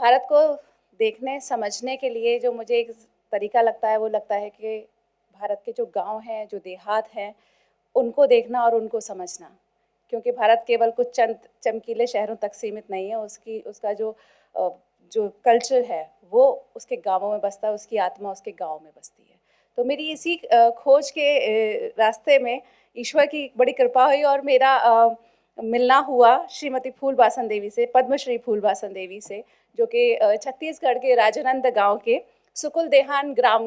भारत को देखने समझने के लिए जो मुझे एक तरीका लगता है वो लगता है कि भारत के जो गांव हैं, जो देहात हैं, उनको देखना और उनको समझना। क्योंकि भारत केवल कुछ चंद चमकीले शहरों तक सीमित नहीं है, उसका जो कल्चर है वो उसके गांवों में बसता है, उसकी आत्मा उसके गांव में बसती है। तो मेरी इसी खोज के रास्ते में ईश्वर की बड़ी कृपा हुई और मेरा मिलना हुआ श्रीमती फूलबासन देवी से, पद्मश्री फूलबासन देवी से, जो कि छत्तीसगढ़ के राजानंद गांव के सुकुलदेहान ग्राम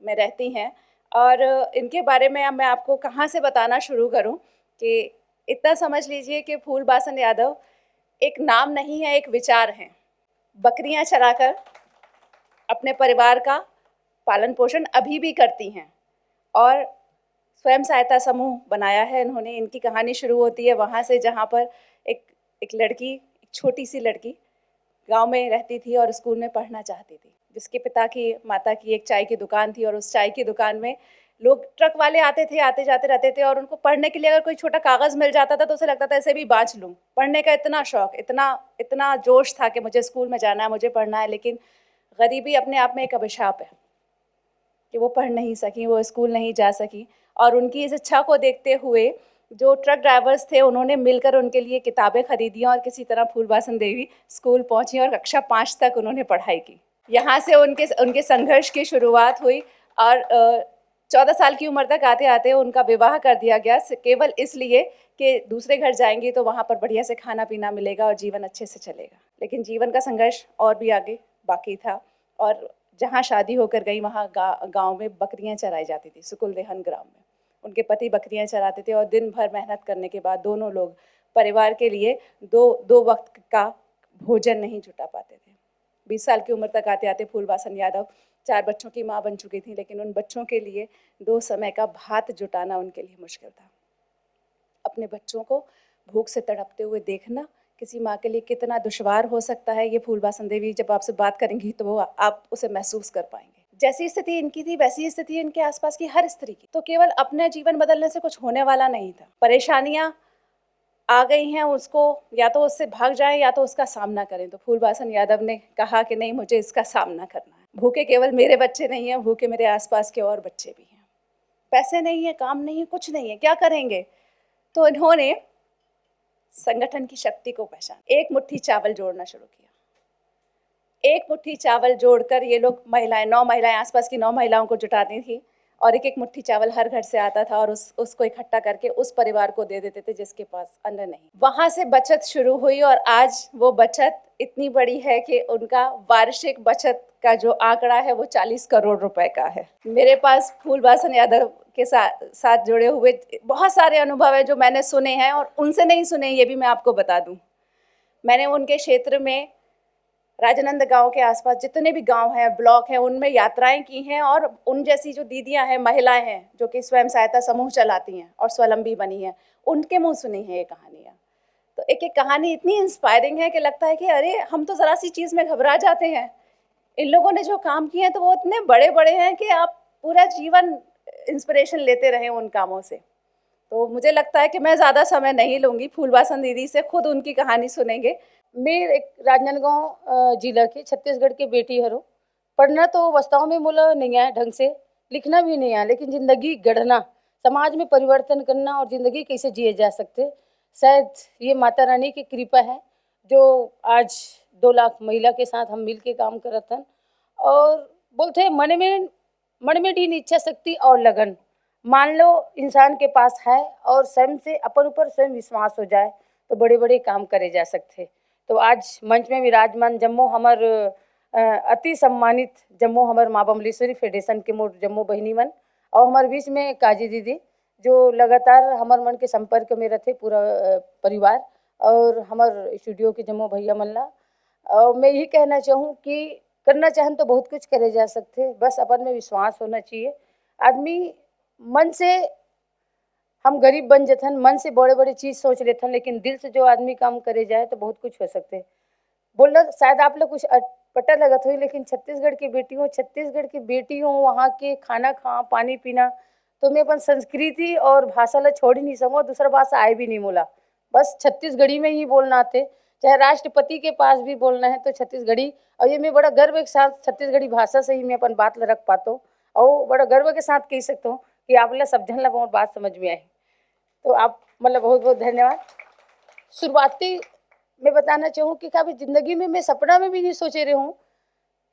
में रहती हैं। और इनके बारे में अब मैं आपको कहाँ से बताना शुरू करूं कि इतना समझ लीजिए कि फूलबासन यादव एक नाम नहीं है, एक विचार है। बकरियां चराकर अपने परिवार का पालन पोषण अभी भी करती हैं और स्वयं सहायता समूह बनाया है इन्होंने। इनकी कहानी शुरू होती है वहाँ से जहाँ पर एक लड़की, एक छोटी सी लड़की गांव में रहती थी और स्कूल में पढ़ना चाहती थी, जिसके पिता की माता की एक चाय की दुकान थी और उस चाय की दुकान में लोग, ट्रक वाले आते थे, आते जाते रहते थे और उनको पढ़ने के लिए अगर कोई छोटा कागज़ मिल जाता था तो उसे लगता था इसे भी बाँच लूँ। पढ़ने का इतना शौक़, इतना जोश था कि मुझे स्कूल में जाना है, मुझे पढ़ना है। लेकिन गरीबी अपने आप में एक अभिशाप है कि वो पढ़ नहीं सकी, वो स्कूल नहीं जा सकी। और उनकी इस इच्छा को देखते हुए जो ट्रक ड्राइवर्स थे उन्होंने मिलकर उनके लिए किताबें खरीदी और किसी तरह फूलबासन देवी स्कूल पहुंची और कक्षा 5 तक उन्होंने पढ़ाई की। यहाँ से उनके संघर्ष की शुरुआत हुई और 14 साल की उम्र तक आते आते उनका विवाह कर दिया गया, केवल इसलिए कि दूसरे घर जाएंगी तो वहाँ पर बढ़िया से खाना पीना मिलेगा और जीवन अच्छे से चलेगा। लेकिन जीवन का संघर्ष और भी आगे बाकी था और जहाँ शादी होकर गई वहाँ गांव में बकरियां चराई जाती थी, सुकुलदेहन ग्राम में। उनके पति बकरियां चराते थे और दिन भर मेहनत करने के बाद दोनों लोग परिवार के लिए दो वक्त का भोजन नहीं जुटा पाते थे। 20 साल की उम्र तक आते आते फूलबासन यादव 4 बच्चों की माँ बन चुकी थी, लेकिन उन बच्चों के लिए 2 समय का भात जुटाना उनके लिए मुश्किल था। अपने बच्चों को भूख से तड़पते हुए देखना किसी माँ के लिए कितना दुश्वार हो सकता है, ये फूलबासन देवी जब आपसे बात करेंगी तो वो आप उसे महसूस कर पाएंगे। जैसी स्थिति इनकी थी वैसी स्थिति इनके आसपास की हर स्त्री की। तो केवल अपने जीवन बदलने से कुछ होने वाला नहीं था। परेशानियां आ गई हैं, उसको या तो उससे भाग जाएं या तो उसका सामना करें। तो फूलबासन यादव ने कहा कि नहीं, मुझे इसका सामना करना है। भूखे केवल मेरे बच्चे नहीं हैं, भूखे मेरे आसपास के और बच्चे भी हैं। पैसे नहीं है, काम नहीं है, कुछ नहीं है, क्या करेंगे? तो इन्होंने संगठन की शक्ति को पहचाना, एक मुट्ठी चावल जोड़ना शुरू किया। एक मुट्ठी चावल जोड़कर ये लोग महिलाएं, 9 महिलाएं, आसपास की 9 महिलाओं को जुटाती थी और एक मुट्ठी चावल हर घर से आता था और उसको इकट्ठा करके उस परिवार को दे देते थे जिसके पास अन्न नहीं। वहां से बचत शुरू हुई और आज वो बचत इतनी बड़ी है कि उनका वार्षिक बचत का जो आंकड़ा है वो 40 करोड़ रुपए का है। मेरे पास फूलबासन यादव के साथ जुड़े हुए बहुत सारे अनुभव है जो मैंने सुने हैं और उनसे नहीं सुने, ये भी मैं आपको बता दूं। मैंने उनके क्षेत्र में राजानंद गांव के आसपास जितने भी गांव हैं, ब्लॉक हैं, उनमें यात्राएं की हैं और उन जैसी जो दीदियां हैं, महिलाएं हैं जो कि स्वयं सहायता समूह चलाती हैं और स्वावलंबी बनी हैं, उनके मुंह सुनी है ये कहानियाँ। तो एक एक कहानी इतनी इंस्पायरिंग है कि लगता है कि अरे हम तो ज़रा सी चीज़ में घबरा जाते हैं। इन लोगों ने जो काम किए हैं तो वो इतने बड़े बड़े हैं कि आप पूरा जीवन इंस्पिरेशन लेते रहें उन कामों से। तो मुझे लगता है कि मैं ज़्यादा समय नहीं लूँगी, फूलबासन दीदी से खुद उनकी कहानी सुनेंगे। मैं एक राजनांदगांव जिला की छत्तीसगढ़ की बेटी हूँ। पढ़ना तो वास्तव में मोला नहीं आया ढंग से, लिखना भी नहीं आया, लेकिन ज़िंदगी गढ़ना, समाज में परिवर्तन करना और ज़िंदगी कैसे जिए जा सकते, शायद ये माता रानी की कृपा है जो आज 2 लाख महिला के साथ हम मिल के काम करत हन। और बोलते मन में ढीन इच्छा शक्ति और लगन मान लो इंसान के पास है और स्वयं से अपन ऊपर स्वयं विश्वास हो जाए तो बड़े बड़े काम करे जा सकते। तो आज मंच में विराजमान जम्मू हमर अति सम्मानित जम्मू हमर माँ बमलेश्वरी फेडरेशन के मोर जम्मू बहिनी मन और हमारे बीच में काजी दीदी जो लगातार हमार मन के संपर्क में रहते, पूरा परिवार और हमार स्टूडियो के जम्मू भैया मल्ला। और मैं यही कहना चाहूँ कि करना चाहें तो बहुत कुछ करे जा सकते, बस अपन में विश्वास होना चाहिए। आदमी मन से, हम गरीब बन जाते हैं, मन से बड़े बड़े चीज़ सोच लेते हैं, लेकिन दिल से जो आदमी काम करे जाए तो बहुत कुछ हो सकते। बोल रहा शायद आप लोग कुछ पता लगत हो, लेकिन छत्तीसगढ़ की बेटी हूँ, वहाँ के खाना खा, पानी पीना, तो मैं अपन संस्कृति और भाषा ला छोड़ ही नहीं सकूँ, दूसरा भाषा आए भी नहीं मोला, बस छत्तीसगढ़ी में ही बोलना आते। चाहे राष्ट्रपति के पास भी बोलना है तो छत्तीसगढ़ी, और ये मैं बड़ा गर्व के साथ छत्तीसगढ़ी भाषा से ही मैं अपन बात रख पाता हूँ, और बड़ा गर्व के साथ कह सकता हूँ कि आप लोग सब जन ला बहुत बात समझ में आई। तो आप मतलब बहुत बहुत धन्यवाद। शुरुआती मैं बताना चाहूँ कि कभी जिंदगी में मैं सपना में भी नहीं सोचे रही हूँ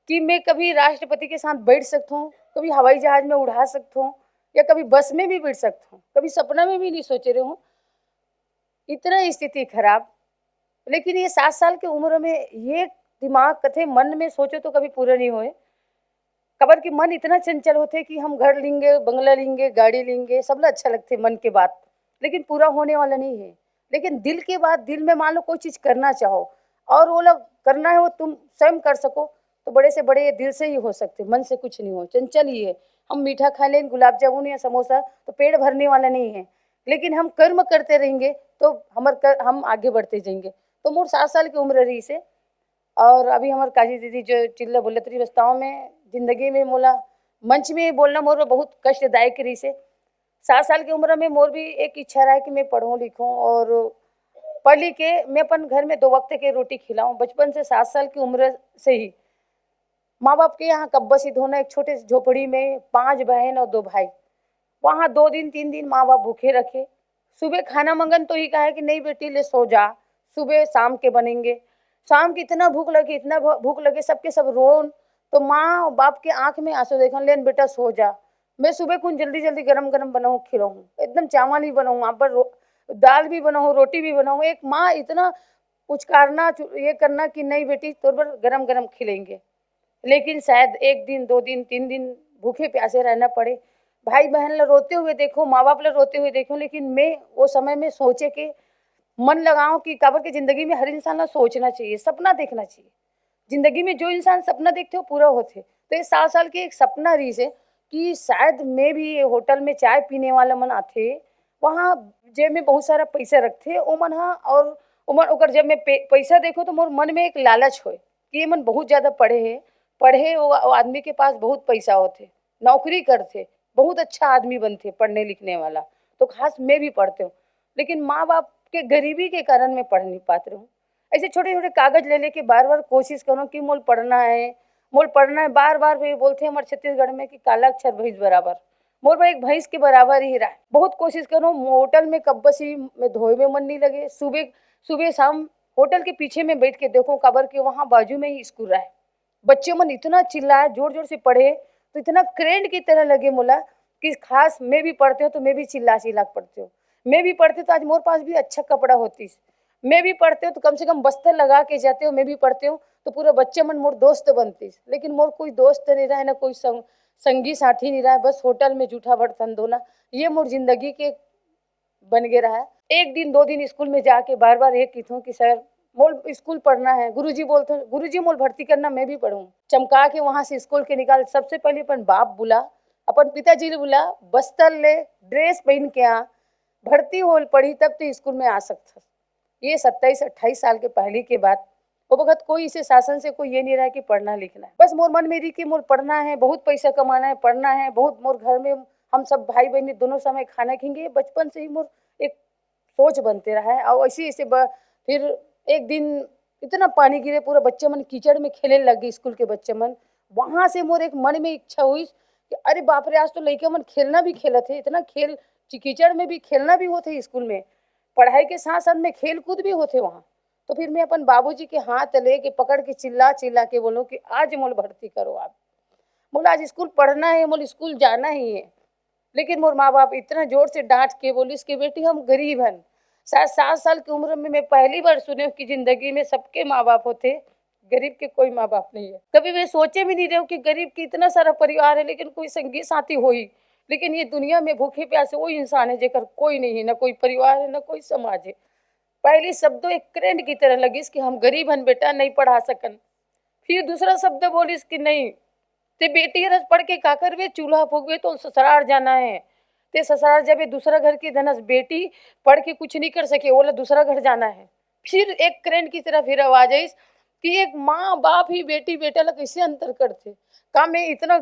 कि मैं कभी राष्ट्रपति के साथ बैठ सकता हूँ, कभी हवाई जहाज में उड़ा सकता हूँ, या कभी बस में भी बैठ सकता हूँ, कभी सपना में भी नहीं सोचे रही हूँ। इतना स्थिति खराब, लेकिन ये 7 साल की उम्र में ये दिमाग कथे मन में सोचो तो कभी पूरा नहीं होए। खबर कि मन इतना चंचल होते कि हम घर लेंगे, बंगला लेंगे, गाड़ी लेंगे, सब लोग अच्छा लगते मन के बात, लेकिन पूरा होने वाला नहीं है। लेकिन दिल के बात, दिल में मान लो कोई चीज करना चाहो और वो लोग करना है वो तुम स्वयं कर सको, तो बड़े से बड़े दिल से ही हो सकते, मन से कुछ नहीं हो, चंचल ही है। हम मीठा खा लें, गुलाब जामुन या समोसा, तो पेट भरने वाला नहीं है, लेकिन हम कर्म करते रहेंगे तो हम आगे बढ़ते जाएंगे। तो मोर 7 साल की उम्र रही से, और अभी हमारे काजी दीदी जो चिल्ला बोलतरी बस्ताओं में जिंदगी में मोला मंच में बोलना मोर बहुत कष्टदायक रही से। 7 साल की उम्र में मोर भी एक इच्छा रहा है कि मैं पढ़ूं लिखूं और पढ़ लिख के मैं अपन घर में 2 वक्त की रोटी खिलाऊं। बचपन से 7 साल की उम्र से ही माँ बाप के यहाँ कब्बा सिद्ध होना, एक छोटे झोपड़ी में 5 बहन और 2 भाई, वहाँ 2 दिन 3 दिन माँ बाप भूखे रखे। सुबह खाना मंगन तो ही कहा कि नहीं बेटी ले सो जा, सुबह शाम के बनेंगे। शाम की इतना भूख लगी, इतना भूख लगे, सबके सब रोन, तो माँ और बाप के आंख में आंसू देखा, लेन बेटा सो जा, मैं सुबह कुछ जल्दी जल्दी गरम गरम बनाऊँ खिलाऊँ, एकदम चावल ही बनाऊँ, वहाँ पर दाल भी बनाऊँ, रोटी भी बनाऊँ। एक माँ इतना उचकारना ये करना कि नहीं बेटी तोर पर गरम गरम खिलेंगे, लेकिन शायद 1 दिन 2 दिन 3 दिन भूखे प्यासे रहना पड़े। भाई बहन ला रोते हुए देखो, माँ बाप ला रोते हुए देखो, लेकिन मैं वो समय में सोचे के मन लगाऊं कि काबर की जिंदगी में हर इंसान ला सोचना चाहिए, सपना देखना चाहिए। जिंदगी में जो इंसान सपना देखते हो पूरा होते। तो ये 7 साल की एक सपना रही से कि शायद मैं भी ये होटल में चाय पीने वाला मन आथे, वहाँ जेब में बहुत सारा पैसा रखते ओ मन हा, और उमन ओकर जब मैं पैसा देखो तो मोर मन में एक लालच होए कि ये मन बहुत ज्यादा पढ़े है, पढ़े वो आदमी के पास बहुत पैसा होते, नौकरी करते, बहुत अच्छा आदमी बनते पढ़ने लिखने वाला, तो खास मैं भी पढ़ते हूँ। लेकिन माँ बाप के गरीबी के कारण मैं पढ़ नहीं पाते हूँ। ऐसे छोटे छोटे कागज ले लेके बार बार कोशिश करो कि मोल पढ़ना है, मोल पढ़ना है, बार बार वे बोलते हैं हमारे छत्तीसगढ़ में कि काला अक्षर भैंस बराबर, मोर भाई एक भैंस के बराबर ही रहा है। बहुत कोशिश करो, होटल में कब्बसी में धोए में मन नहीं लगे, सुबह सुबह शाम होटल के पीछे में बैठ के देखो कबर के वहाँ बाजू में ही स्कूल रहा है। बच्चे मन इतना चिल्लाए, जोर जोर से पढ़े, तो इतना करेंट की तरह लगे मोला कि खास मैं भी पढ़ते हो तो मैं भी चिल्ला चिल्ला पढ़ते हो, मैं भी पढ़ते तो आज मोर पास भी अच्छा कपड़ा होती, मैं भी पढ़ते हो तो कम से कम बस्तर लगा के जाते हो, मैं भी पढ़ते हो तो पूरा बच्चे मन मोर दोस्त बनती। लेकिन मोर कोई दोस्त नहीं रहा है, ना कोई संगी साथी नहीं रहा है, बस होटल में जूठा बर्तन धोना, ये मोर जिंदगी के बन गया रहा है। 1 दिन 2 दिन स्कूल में जाके बार बार ये कहूँ कि सर मोल स्कूल पढ़ना है, गुरुजी बोलते गुरुजी मोल भर्ती करना, मैं भी पढ़ूं, चमका के वहां से स्कूल के निकाल। सबसे पहले अपन बाप बुला, अपन पिताजी ने बुला, बस्तर ले ड्रेस पहन के आ, भर्ती हो पढ़ी तब तो स्कूल में आ सकता। ये 27-28 साल के पहले के बाद वो वक्त कोई इसे शासन से कोई ये नहीं रहा कि पढ़ना लिखना है, बस मोर मन मेरी कि मोर पढ़ना है, बहुत पैसा कमाना है, पढ़ना है बहुत, मोर घर में हम सब भाई बहन दोनों समय खाना खाएंगे, बचपन से ही मोर एक सोच बनते रहा है। और ऐसे ऐसे फिर एक दिन इतना पानी गिरे, पूरा बच्चे मन कीचड़ में खेलने लग गए, स्कूल के बच्चे मन। वहां से मोर एक मन में इच्छा हुई कि अरे बाप रे, आज तो लड़के मन खेलना भी खेला थे, इतना खेल कीचड़ में भी खेलना भी होते स्कूल में, पढ़ाई के साथ साथ में खेल कूद भी होते वहाँ। तो फिर मैं अपन बाबूजी के हाथ ले के पकड़ के चिल्ला चिल्ला के बोलूँ कि आज मोल भर्ती करो आप, बोला आज स्कूल पढ़ना है, मोल स्कूल जाना ही है। लेकिन मोर माँ बाप इतना जोर से डांट के बोली कि बेटी हम गरीब हैं। 7 साल की उम्र में मैं पहली बार सुने कि जिंदगी में सबके माँ बाप होते, गरीब के कोई माँ बाप नहीं है। कभी मैं सोचे भी नहीं रहे कि गरीब की इतना सारा परिवार है, लेकिन कोई संगी साथी हो ही, लेकिन ये दुनिया में भूखे प्यासे वो इंसान है जेकर कोई नहीं है, ना कोई परिवार है, ना कोई समाज है। पहली शब्द एक करेंट की तरह लगी कि हम गरीब हन बेटा, नहीं पढ़ा सकन। फिर दूसरा शब्द बोलिस कि नहीं ते बेटी रस पढ़ के का करवे, चूल्हा फूकवे तो ससुराल जाना है, ते ससुराल जब दूसरा घर की धनस बेटी पढ़ के कुछ नहीं कर सके, बोला दूसरा घर जाना है। फिर एक करेंट की तरह फिर आवाज आई कि एक माँ बाप ही बेटी बेटा लग कैसे अंतर करते, का मैं इतना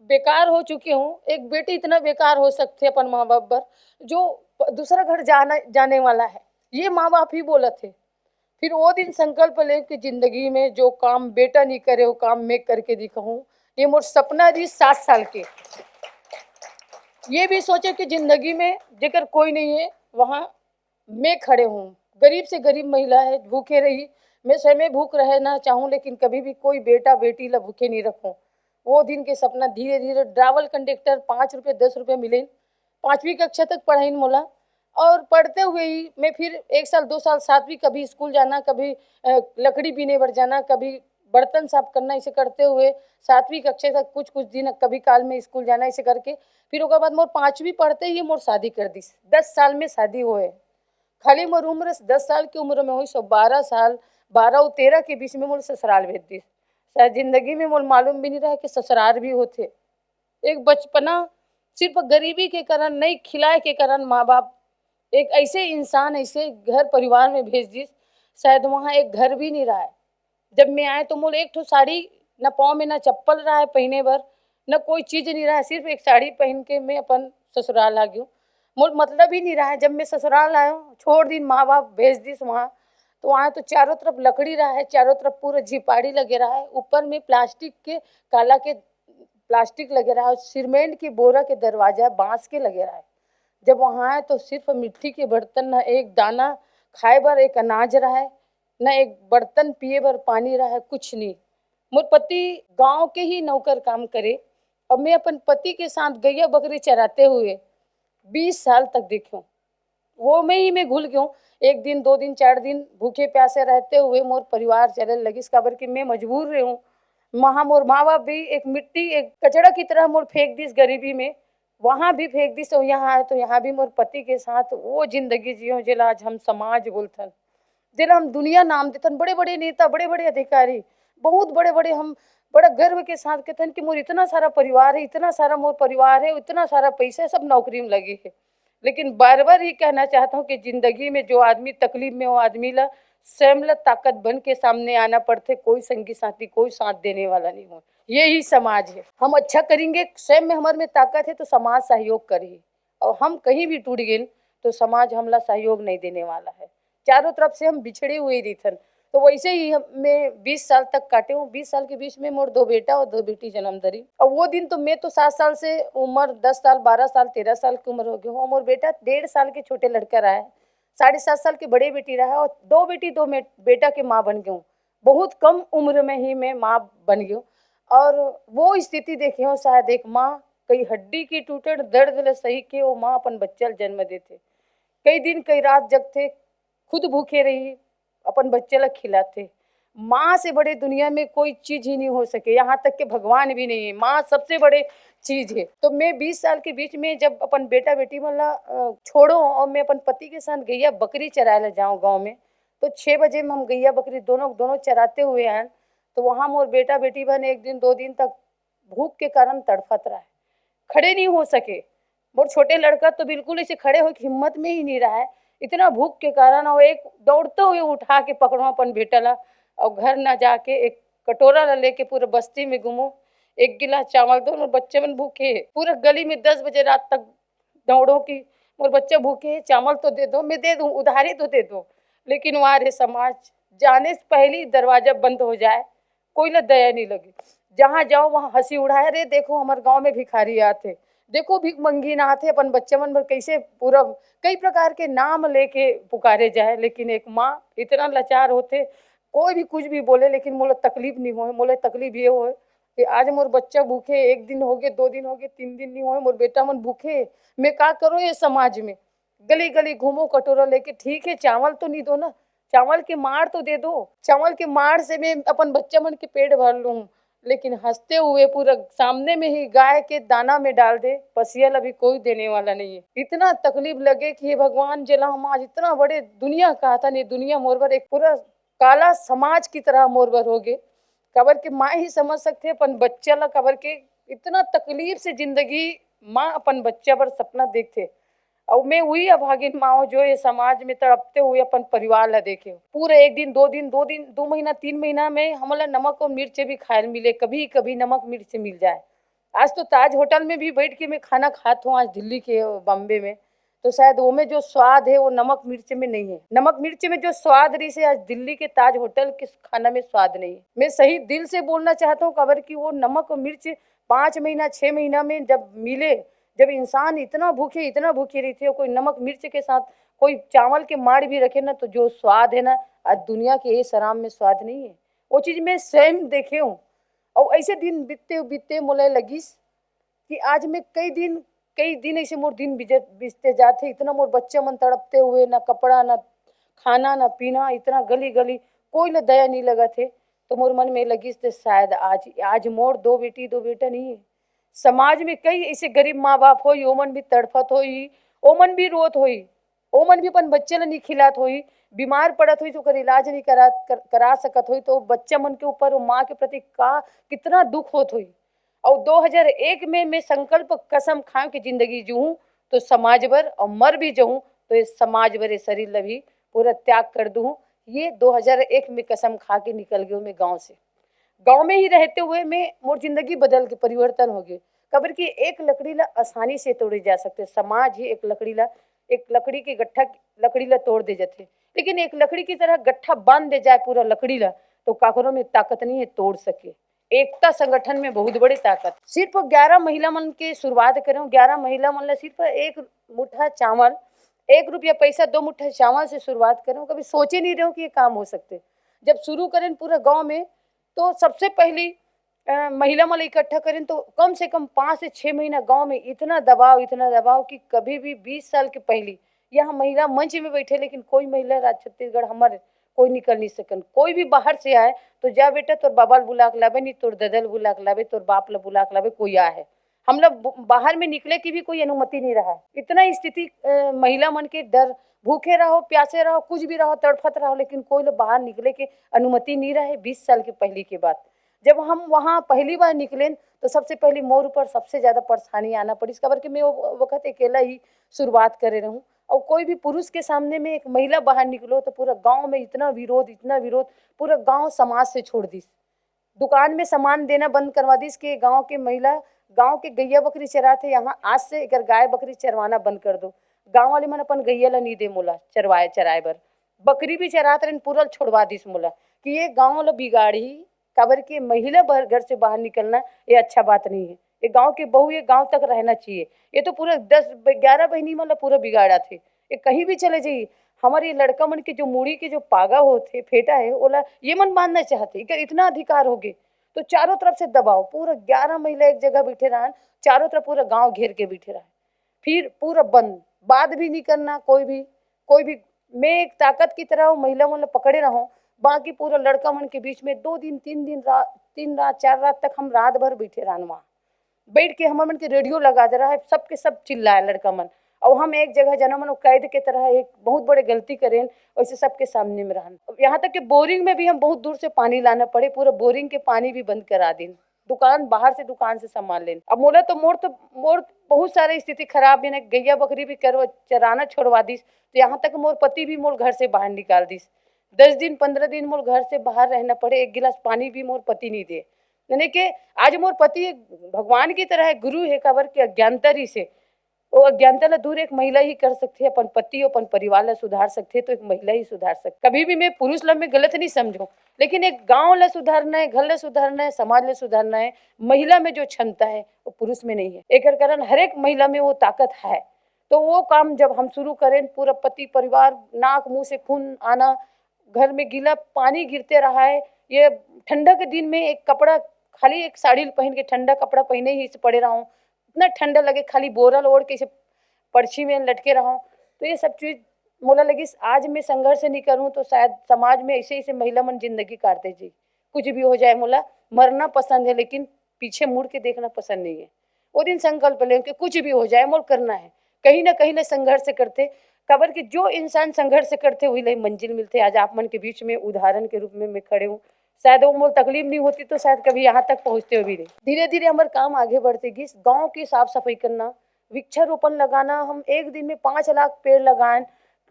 बेकार हो चुकी हूँ, एक बेटी इतना बेकार हो सकते अपन माँ बाप पर जो दूसरा घर जाने वाला है, ये माँ बाप ही बोला थे। फिर वो दिन संकल्प ले कि जिंदगी में जो काम बेटा नहीं करे वो काम मैं करके दिखाऊं। ये मोर सपना रही 7 साल के। ये भी सोचे कि जिंदगी में जेकर कोई नहीं है वहाँ मैं खड़े हूँ। गरीब से गरीब महिला है, भूखे रही, मैं स्वयं भूख रहना चाहूँ लेकिन कभी भी कोई बेटा बेटी ला भूखे नहीं रखूँ। वो दिन के सपना धीरे धीरे ट्रैवल कंडक्टर 5 रुपये 10 रुपये मिले। 5वीं कक्षा तक पढ़ाई मोला, और पढ़ते हुए ही मैं फिर 1 साल 2 साल 7वीं कभी स्कूल जाना, कभी लकड़ी बीने पर जाना, कभी बर्तन साफ करना, इसे करते हुए 7वीं कक्षा तक कुछ कुछ दिन कभी काल में स्कूल जाना, इसे करके फिर ओकर बाद मोर 5वीं पढ़ते ही मोर शादी कर दी। 10 साल में शादी हुए। खाली मोर उम्र 10 साल की उम्र में हुई, सो 12 साल 12 और 13 के बीच में मोर ससुराल भेज दी। शायद जिंदगी में मोर मालूम भी नहीं रहा कि ससुराल भी होते। एक बचपना सिर्फ गरीबी के कारण नहीं, खिलाए के कारण माँ बाप एक ऐसे इंसान ऐसे घर परिवार में भेज दी, शायद वहाँ एक घर भी नहीं रहा है। जब मैं आए तो मोल एक ठो साड़ी न पाँव में, न चप्पल रहा है पहने भर, न कोई चीज नहीं रहा है, सिर्फ एक साड़ी पहन के मैं अपन ससुराल आ गई। मोल मतलब ही नहीं रहा है। जब मैं ससुराल आया छोड़ दिन माँ बाप भेज दी वहाँ, तो वहाँ तो चारों तरफ लकड़ी रहा है, चारों तरफ पूरा झिपाड़ी लगे रहा है, ऊपर में प्लास्टिक के काला के प्लास्टिक लगे रहा है, सीमेंट के बोरा के दरवाजा बांस के लगे रहा है। जब वहाँ आए तो सिर्फ मिट्टी के बर्तन, न एक दाना खाए भर एक अनाज रहा है, न एक बर्तन पिए भर पानी रहा है, कुछ नहीं। मोर पति गांव के ही नौकर काम करे और मैं अपन पति के साथ गैया बकरी चराते हुए 20 साल तक देखूं। वो में ही मैं घुल गई। 1 दिन 2 दिन 4 दिन भूखे प्यासे रहते हुए मोर परिवार चले लगी, काबर कि मैं मजबूर रही हूँ। वहाँ मोर माँ बाप भी एक मिट्टी एक कचड़ा की तरह मोर फेंक दिस गरीबी में, वहाँ भी फेंक दिस, और यहाँ आए तो यहाँ भी मोर पति के साथ वो जिंदगी जियो जेला आज हम समाज बोलथन, जेला हम दुनिया नाम देथन। बड़े बड़े नेता, बड़े बड़े अधिकारी, बहुत बड़े बड़े, हम बड़ा गर्व के साथ कहते हैं कि मोर इतना सारा परिवार है, इतना सारा मोर परिवार है, इतना सारा पैसा, सब नौकरी में लगी है। लेकिन बार बार ही कहना चाहता हूँ कि जिंदगी में जो आदमी तकलीफ में, वो आदमी ला स्वयं ला ताकत बन के सामने आना पड़ते। कोई संगी साथी, कोई साथ देने वाला नहीं हो। यही समाज है। हम अच्छा करेंगे, स्वयं में हमारे में ताकत है तो समाज सहयोग करिए, और हम कहीं भी टूट गए तो समाज हमला सहयोग नहीं देने वाला है। चारों तरफ से हम बिछड़े हुए रहते। तो वैसे ही मैं 20 साल तक काटे हूँ। 20 साल के बीच में मोर 2 बेटा और 2 बेटी जन्म धरी। और वो दिन तो मैं तो 7 साल से उम्र, 10 साल 12 साल 13 साल की उम्र हो गई हूँ। मोर बेटा 1.5 साल के छोटे लड़का रहा है, 7.5 साल की बड़ी बेटी रहा है, और 2 बेटी 2 बेटा के माँ बन गई हूँ। बहुत कम उम्र में ही मैं माँ बन गई हूँ। और वो स्थिति देखी हूँ, शायद एक माँ कई हड्डी की टूटन दर्द ले सही के वो माँ अपन बच्चा जन्म देते, कई दिन कई रात जगते, खुद भूखे रही, अपन बच्चे ला खिलाते। माँ से बड़े दुनिया में कोई चीज ही नहीं हो सके, यहाँ तक कि भगवान भी नहीं है। माँ सबसे बड़े चीज है। तो मैं 20 साल के बीच में जब अपन बेटा बेटी वाला छोड़ो और मैं अपन पति के साथ गैया बकरी चराने जाऊँ गाँव में, तो 6 बजे में हम गैया बकरी दोनों चराते हुए आए। तो वहाँ मोर बेटा बेटी बन 1 दिन 2 दिन तक भूख के कारण तड़फत रहा है, खड़े नहीं हो सके। मोर छोटे लड़का तो बिल्कुल ऐसे खड़े हो हिम्मत में ही नहीं रहा है, इतना भूख के कारण। और एक दौड़ते हुए उठा के पकड़ो अपन बेटा ला, और घर ना जाके एक कटोरा ला लेके पूरे बस्ती में घूमो, 1 गिलास चावल दो। और बच्चे मन भूखे, पूरा गली में 10 बजे रात तक दौड़ो कि मोर बच्चे भूखे है, चावल तो दे दो, मैं दे दूं, उधारी तो दे दो। लेकिन वहाँ रे समाज जाने से पहले ही दरवाजा बंद हो जाए, कोई ला दया नहीं लगी। जहाँ जाओ वहाँ हंसी उड़ाए, अरे देखो हमारे गांव में भिखारी आते, देखो भीख मंगी ना आते। अपन बच्चे मन पर कैसे पूरा कई प्रकार के नाम लेके पुकारे जाए, लेकिन एक माँ इतना लाचार होते, कोई भी कुछ भी बोले लेकिन मोला तकलीफ नहीं हो। मोला तकलीफ ये हो कि आज मोर बच्चा भूखे, 1 दिन हो गए, 2 दिन हो गए, 3 दिन नहीं हुए, मोर बेटा मन भूखे। मैं क्या करूँ ये समाज में? गली गली घूमो कटोरा लेके, ठीक है चावल तो नहीं दो ना, चावल के मार तो दे दो, चावल के मार से मैं अपन बच्चा मन के पेट भर लूँ। लेकिन हंसते हुए पूरा सामने में ही गाय के दाना में डाल दे, पसियल अभी कोई देने वाला नहीं है। इतना तकलीफ लगे कि हे भगवान, जला हम आज इतना बड़े दुनिया का था नहीं, दुनिया मोरबर एक पूरा काला समाज की तरह मोरबर हो गए। कबर के माँ ही समझ सकते अपन बच्चा ला, कबर के इतना तकलीफ से जिंदगी माँ अपन बच्चा पर सपना देखते। और मैं वही अभागिन माँ जो ये समाज में तड़पते हुए अपन परिवार ला देखे पूरे 1 दिन 2 दिन 2 दिन 2 महीना 3 महीना में हमला नमक और मिर्च भी खाए मिले, कभी कभी नमक मिर्च मिल जाए। आज तो ताज होटल में भी बैठ के मैं खाना खात हूँ, आज दिल्ली के बॉम्बे में। तो शायद वो में जो स्वाद है वो नमक मिर्च में नहीं है। नमक मिर्च में जो स्वाद रही से आज दिल्ली के ताज होटल के खाना में स्वाद नहीं है। मैं सही दिल से बोलना चाहता हूँ खबर कि वो नमक और मिर्च 5 महीना 6 महीना में जब मिले, जब इंसान इतना भूखे रही थे, कोई नमक मिर्च के साथ कोई चावल के माड़ भी रखे ना, तो जो स्वाद है ना, आज दुनिया के ये शराब में स्वाद नहीं है। वो चीज मैं स्वयं देखे हूँ। और ऐसे दिन बीतते मोले लगिस कि आज मैं कई दिन ऐसे मोर दिन बीतते जाते, इतना मोर बच्चे मन तड़पते हुए, ना कपड़ा ना खाना ना पीना, इतना गली गली कोई ल दया नहीं लगा थे। तो मोर मन में लगी तो शायद आज मोर 2 बेटी 2 बेटा नहीं है। समाज में कई ऐसे गरीब माँ बाप होई, ओमन भी तड़फत होई, ओमन भी रोत होई, ओमन भी अपन बच्चे ला नहीं खिलात होई, बीमार पड़त हुई तो कर इलाज नहीं करा सकत हुई, तो बच्चा मन के ऊपर माँ के प्रति का कितना दुख होत हुई। और 2001 में मैं संकल्प कसम खाऊं कि जिंदगी जीऊं तो समाज भर, और मर भी जाऊं तो ये समाज भर शरीर ला भी पूरा त्याग कर दूं। ये 2001 में कसम खा के निकल गई मैं गांव से। गांव में ही रहते हुए मैं मोर जिंदगी बदल के परिवर्तन हो गई। कबर की एक लकड़ी ला आसानी से तोड़े जा सकते, समाज ही एक लकड़ी के गट्ठा लकड़ी ला तोड़ दे जाते, लेकिन एक लकड़ी की तरह गट्ठा बांध दे जाए पूरा लकड़ी ला तो काकरों में ताकत नहीं है तोड़ सके। एकता संगठन में बहुत बड़ी ताकत। सिर्फ 11 महिला मन के शुरुआत करें, 11 महिला मन ला सिर्फ 1 मुट्ठा चावल, 1 रुपया पैसा 2 मुट्ठा चावल से शुरुआत करें। कभी सोचे नहीं रहे कि ये काम हो सकते। जब शुरू करें पूरा गांव में, तो सबसे पहली महिला मन इकट्ठा करें तो कम से कम 5 से 6 महीना गांव में इतना दबाव कि कभी भी 20 साल के पहली यहाँ महिला मंच में बैठे, लेकिन कोई महिला राज्य छत्तीसगढ़ हमारे कोई निकल नहीं सकन। कोई भी बाहर से आए तो जा बेटा तोर बाबा बुला के लावे, नहीं तोर ददल बुला के लावे, तोर बाप ला बुला के लावे, कोई आ है। हम लोग बाहर में निकले की भी कोई अनुमति नहीं रहा। इतना स्थिति महिला मन के डर, भूखे रहो प्यासे रहो कुछ भी रहो तड़फत रहो, लेकिन कोई लोग बाहर निकले की अनुमति नहीं रहे। 20 साल की पहली के बाद जब हम वहाँ पहली बार निकले तो सबसे पहले मोर ऊपर सबसे ज्यादा परेशानी आना पड़ी, इस खबर कि मैं वो वक्त अकेला ही शुरुआत करे रहूं। और कोई भी पुरुष के सामने में एक महिला बाहर निकलो तो पूरा गांव में इतना विरोध, पूरा गांव समाज से छोड़ दी। दुकान में सामान देना बंद करवा दी कि गांव के महिला गांव के गैया बकरी चराते, यहाँ आज से अगर गाय बकरी चरवाना बंद कर दो। गांव वाले मन अपन गैया ला नहीं दे मोला चराए बर, बकरी भी चराते रहे पूरा छोड़वा दी मोला कि ये गांव ला बिगाड़ी। काबर के महिला घर से बाहर निकलना ये अच्छा बात नहीं है। ये गांव के बहू ये गांव तक रहना चाहिए। ये तो पूरा 10-11 बहनी मतलब पूरा बिगाड़ा थे। ये कहीं भी चले जाइए, हमारे लड़का मन के जो मूड़ी के जो पागा होते फेटा है ओला ये मन बांधना चाहते, अगर इतना अधिकार हो गए तो चारों तरफ से दबाओ। पूरा 11 महिला एक जगह बैठे रहा, चारों तरफ पूरा गांव घेर के बैठे रहा, फिर पूरा बंद, बात भी नहीं करना कोई भी। मैं एक ताकत की तरह महिला मन पकड़े रहो, बाकी पूरा लड़का मन के बीच में 2 दिन 3 रात 4 रात तक हम रात भर बैठे रहन। वहाँ बैठ के हमारे मन के रेडियो लगा दे रहा है, सबके सब चिल्लाए लड़का मन, और हम एक जगह जना मन कैद के तरह एक बहुत बड़े गलती करें, वैसे सबके सामने में रहन। यहाँ तक कि बोरिंग में भी हम बहुत दूर से पानी लाना पड़े, पूरा बोरिंग के पानी भी बंद करा दिन, दुकान से सामान लेन। अब मोर बहुत सारी स्थिति खराब है, गैया बकरी भी कर चराना छोड़वा दी, तो यहाँ तक मोर पति भी मोर घर से बाहर निकाल दी। 10 दिन 15 दिन मोर घर से बाहर रहना पड़े, एक गिलास पानी भी मोर पति नहीं दे। यानी कि आज मोर पति भगवान की तरह है, गुरु है। खबर के अज्ञानता ही से वो अज्ञानता ला दूर एक महिला ही कर सकती है, अपन पति अपन परिवार ला सुधार सकते तो एक महिला ही सुधार सकती। कभी भी मैं पुरुष ला में गलत नहीं समझू, लेकिन एक गांव ला सुधारना है, घर ला सुधारना है, समाज ला सुधारना है। महिला में जो क्षमता है वो पुरुष में नहीं है, एक कारण हर एक महिला में वो ताकत है। तो वो काम जब हम शुरू करें, पूरा पति परिवार नाक मुंह से खून आना, घर में गीला पानी गिरते रहा है। ये ठंडा के दिन में एक कपड़ा खाली एक साड़ी पहन के ठंडा कपड़ा पहने ही पड़े रहा हूँ, इतना ठंडा लगे, खाली बोरा ओढ़ के पर्ची में लटके रहा हूँ। तो ये सब चीज मोला लगी आज मैं संघर्ष नहीं करूँ तो शायद समाज में ऐसे महिला मन जिंदगी काटते जी। कुछ भी हो जाए मोला मरना पसंद है, लेकिन पीछे मुड़ के देखना पसंद नहीं है। वो दिन संकल्प ले कि कुछ भी हो जाए मोल करना है, कहीं ना संघर्ष करते। खबर कि जो इंसान संघर्ष करते वही लाई मंजिल मिलते। आज आप मन के बीच में उदाहरण के रूप में मैं खड़े हूँ, शायद वो मोल तकलीफ नहीं होती तो शायद कभी यहाँ तक पहुँचते हो भी नहीं। धीरे धीरे हमारे काम आगे बढ़ते गई। गाँव की साफ सफाई करना, वृक्षारोपण लगाना, हम एक दिन में 5 लाख पेड़ लगाएं।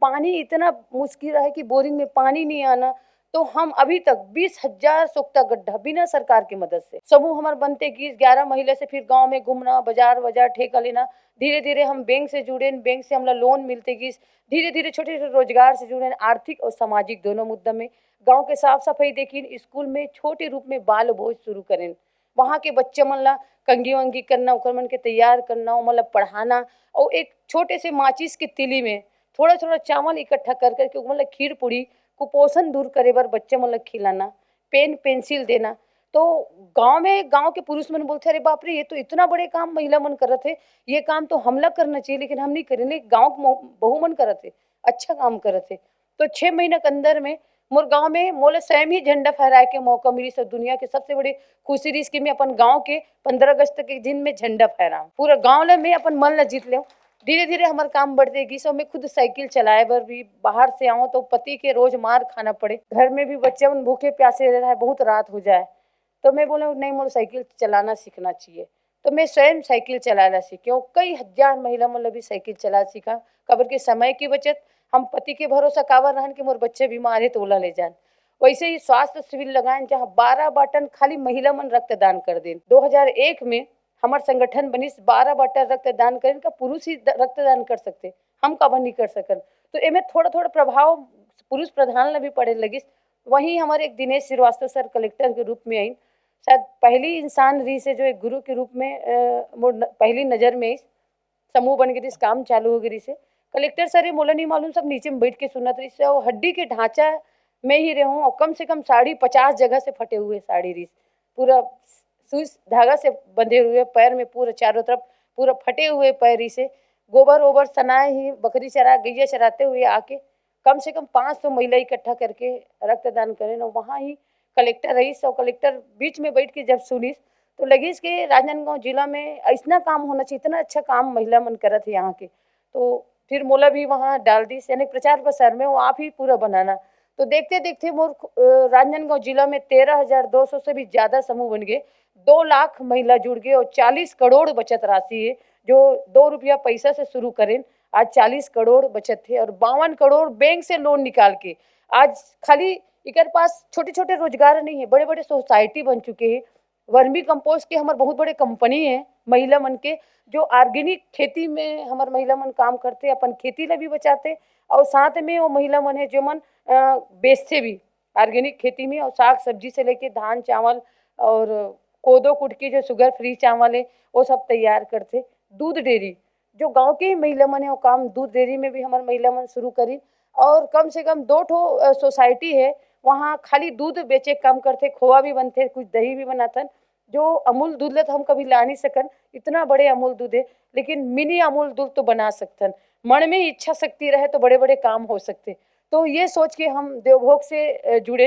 पानी इतना मुश्किल है कि बोरिंग में पानी नहीं आना, तो हम अभी तक 20,000 सोख्ता गड्ढा बिना सरकार की मदद से समूह हमारे बनते गीस 11 महिला से फिर गांव में घूमना, बाजार बाजार ठेका लेना, धीरे धीरे हम बैंक से जुड़े, बैंक से हमला लोन मिलते गीस, धीरे धीरे छोटे छोटे रोजगार से जुड़े, आर्थिक और सामाजिक दोनों मुद्दा में गांव के साफ सफाई देखी, स्कूल में छोटे रूप में बाल भोज शुरू करें, वहाँ के बच्चे मन ला कंगी वंगी करना, ओकर मन के तैयार करना, मतलब पढ़ाना, और एक छोटे से माचिस की तिली में थोड़ा थोड़ा चावल इकट्ठा कर करके मतलब खीर पूड़ी कुपोषण दूर करे बर बच्चे मन ला खिलाना, पेन पेंसिल देना। तो गांव में गांव के पुरुष मन बोलते अरे बाप रे, ये तो इतना बड़े काम महिला मन करत है, ये काम तो हमला करना चाहिए, लेकिन हम नहीं करें, गाँव के बहू मन करत है, अच्छा काम करत है। तो 6 महीना के अंदर में मोर गांव में मोला स्वयं ही झंडा फहराए के मौका मिली, सब दुनिया के सबसे बड़ी खुशी रही कि मैं अपन गांव के 15 अगस्त के दिन में झंडा फहराऊं, पूरा गांव ला मैं अपन मन ला जीत ले। धीरे धीरे हमार काम बढ़ते गई, सो मैं खुद साइकिल चलाए बर भी बाहर से आऊँ तो पति के रोज मार खाना पड़े, घर में भी बच्चे मन भूखे प्यासे रह रहा है, बहुत रात हो जाए, तो मैं बोला नहीं मुझे साइकिल चलाना सीखना चाहिए। तो मैं स्वयं साइकिल चलाना सीखी और कई हजार महिला मतलब भी साइकिल चला सीखा, कबर के समय की बचत, हम पति के भरोसा कावर रहन कि मोर बच्चे बीमार है तो ओला ले जान। वैसे ही स्वास्थ्य शिविर लगाएं जहाँ 12 बाटन खाली महिला मन रक्तदान कर दें। 2001 में हमार संगठन बनिस, 12 बाटन रक्तदान करें का पुरुष ही रक्तदान कर सकते, हम काबर नहीं कर सकन। तो एमे थोड़ा थोड़ा प्रभाव पुरुष प्रधान ला भी पड़े लगिस। वहीं हमारे एक दिनेश श्रीवास्तव सर कलेक्टर के रूप में आई, शायद पहली इंसान रही से जो एक गुरु के रूप में पहली नज़र में समूह बन गई, काम चालू हो गई से कलेक्टर सर ये मोला नहीं मालूम, सब नीचे में बैठ के सुनत रही से, और हड्डी के ढांचा में ही रहूँ, और कम से कम साड़ी 50 जगह से फटे हुए साड़ी रही, पूरा सुई धागा से बंधे हुए पैर में, पूरा चारों तरफ पूरा फटे हुए पैर रही से, गोबर ओबर सनाए ही बकरी चरा गैया चराते हुए आके कम से कम 500 महिला इकट्ठा करके रक्तदान करें। और वहाँ ही कलेक्टर रही, और कलेक्टर बीच में बैठ के जब सुनी तो लगी कि राजनांदगांव जिला में ऐसा काम होना चाहिए, इतना अच्छा काम महिला मन करत है यहाँ के। तो फिर मोला भी वहाँ डाल दी, यानी प्रचार प्रसार में वो आप ही पूरा बनाना। तो देखते देखते मोर राजनांदगांव जिला में 13,200 से भी ज़्यादा समूह बन गए, 2 लाख महिला जुड़ गए, और 40 करोड़ बचत राशि है, जो 2 रुपया पैसा से शुरू करें आज 40 करोड़ बचत है, और 52 करोड़ बैंक से लोन निकाल के आज खाली इकर पास छोटे छोटे रोजगार नहीं है, बड़े बड़े सोसाइटी बन चुके हैं। वर्मी कंपोस्ट के हमारे बहुत बड़े कंपनी है महिला मन के, जो ऑर्गेनिक खेती में हमारे महिला मन काम करते, अपन खेती ला भी बचाते, और साथ में वो महिला मन है जो मन बेचते भी ऑर्गेनिक खेती में, और साग सब्जी से लेके धान चावल और कोदो कुटकी जो शुगर फ्री चावल है वो सब तैयार करते। दूध डेयरी जो गांव के ही महिला मन है वो काम दूध डेयरी में भी हमारे महिला मन शुरू करी, और कम से कम 2 ठो सोसाइटी है वहाँ खाली दूध बेचे काम करते, खोआ भी बनते, कुछ दही भी बनाते। जो अमूल दूध ले तो हम कभी ला नहीं सकन, इतना बड़े अमूल दूध है, लेकिन मिनी अमूल दूध तो बना सकते, मन में इच्छा शक्ति रहे तो बड़े बड़े काम हो सकते। तो ये सोच के हम देवभोग से जुड़े,